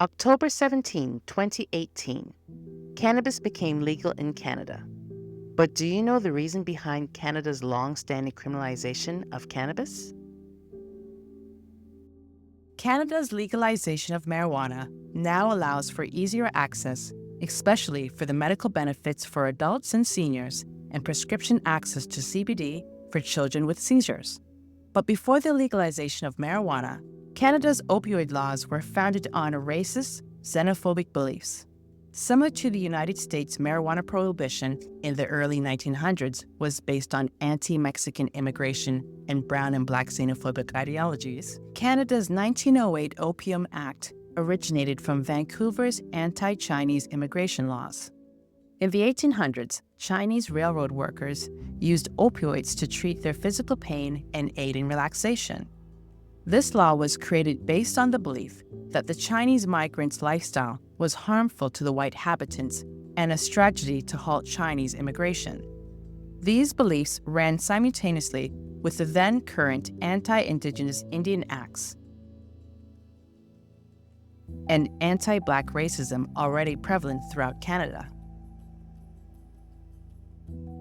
October 17, 2018, cannabis became legal in Canada. But do you know the reason behind Canada's long-standing criminalization of cannabis? Canada's legalization of marijuana now allows for easier access, especially for the medical benefits for adults and seniors, and prescription access to CBD for children with seizures. But before the legalization of marijuana, Canada's opioid laws were founded on racist, xenophobic beliefs. Similar to the United States, marijuana prohibition in the early 1900s was based on anti-Mexican immigration and brown and black xenophobic ideologies. Canada's 1908 Opium Act originated from Vancouver's anti-Chinese immigration laws. In the 1800s, Chinese railroad workers used opioids to treat their physical pain and aid in relaxation. This law was created based on the belief that the Chinese migrants' lifestyle was harmful to the white habitants and a strategy to halt Chinese immigration. These beliefs ran simultaneously with the then current anti-Indigenous Indian Acts and anti-Black racism already prevalent throughout Canada.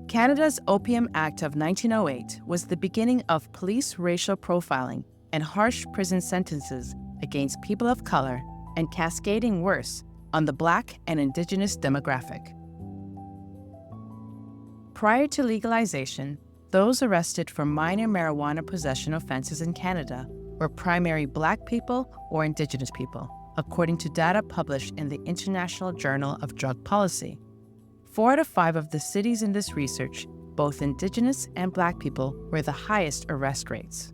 Canada's Opium Act of 1908 was the beginning of police racial profiling and harsh prison sentences against people of color and cascading worse on the Black and Indigenous demographic. Prior to legalization, those arrested for minor marijuana possession offenses in Canada were primarily Black people or Indigenous people, according to data published in the International Journal of Drug Policy. 4 out of 5 of the cities in this research, both Indigenous and Black people, were the highest arrest rates.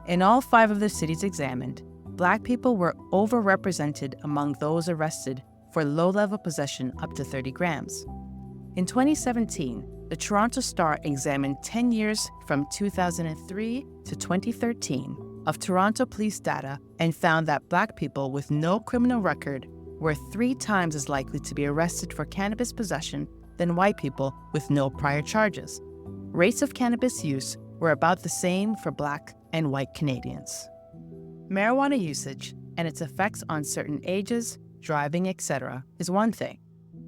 In all 5 of the cities examined, Black people were overrepresented among those arrested for low-level possession up to 30 grams. In 2017, the Toronto Star examined 10 years from 2003 to 2013 of Toronto police data and found that Black people with no criminal record were 3 times as likely to be arrested for cannabis possession than white people with no prior charges. Rates of cannabis use were about the same for Black and white Canadians. Marijuana usage and its effects on certain ages, driving, etc. is one thing.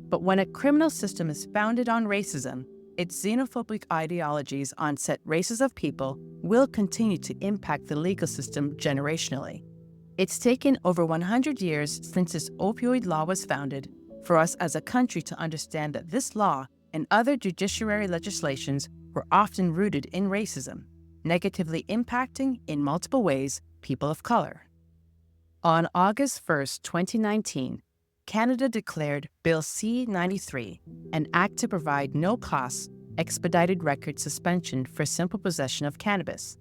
But when a criminal system is founded on racism, its xenophobic ideologies on set races of people will continue to impact the legal system generationally. It's taken over 100 years since this opioid law was founded for us as a country to understand that this law and other judiciary legislations were often rooted in racism, negatively impacting, in multiple ways, people of color. On August 1, 2019, Canada declared Bill C-93, an act to provide no-cost, expedited record suspension for simple possession of cannabis.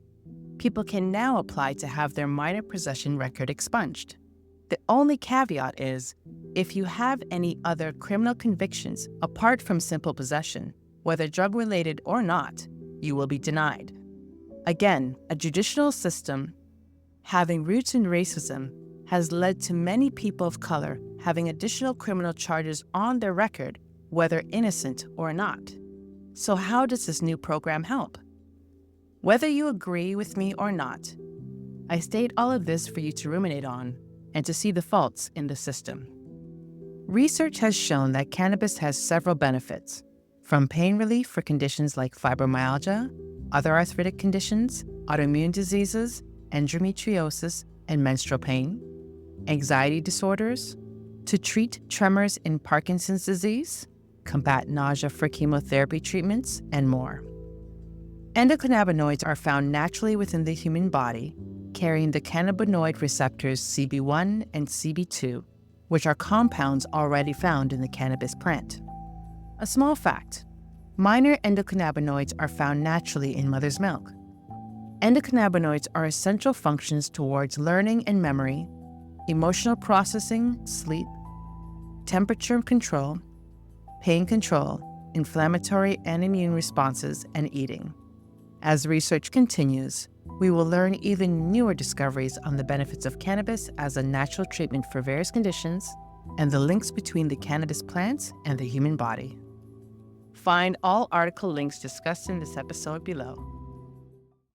People can now apply to have their minor possession record expunged. The only caveat is, if you have any other criminal convictions apart from simple possession, whether drug-related or not, you will be denied. Again, a judicial system having roots in racism has led to many people of color having additional criminal charges on their record, whether innocent or not. So how does this new program help? Whether you agree with me or not, I state all of this for you to ruminate on and to see the faults in the system. Research has shown that cannabis has several benefits, from pain relief for conditions like fibromyalgia, other arthritic conditions, autoimmune diseases, endometriosis, and menstrual pain, anxiety disorders, to treat tremors in Parkinson's disease, combat nausea for chemotherapy treatments, and more. Endocannabinoids are found naturally within the human body, carrying the cannabinoid receptors CB1 and CB2, which are compounds already found in the cannabis plant. A small fact: minor endocannabinoids are found naturally in mother's milk. Endocannabinoids are essential functions towards learning and memory, emotional processing, sleep, temperature control, pain control, inflammatory and immune responses, and eating. As research continues, we will learn even newer discoveries on the benefits of cannabis as a natural treatment for various conditions and the links between the cannabis plants and the human body. Find all article links discussed in this episode below.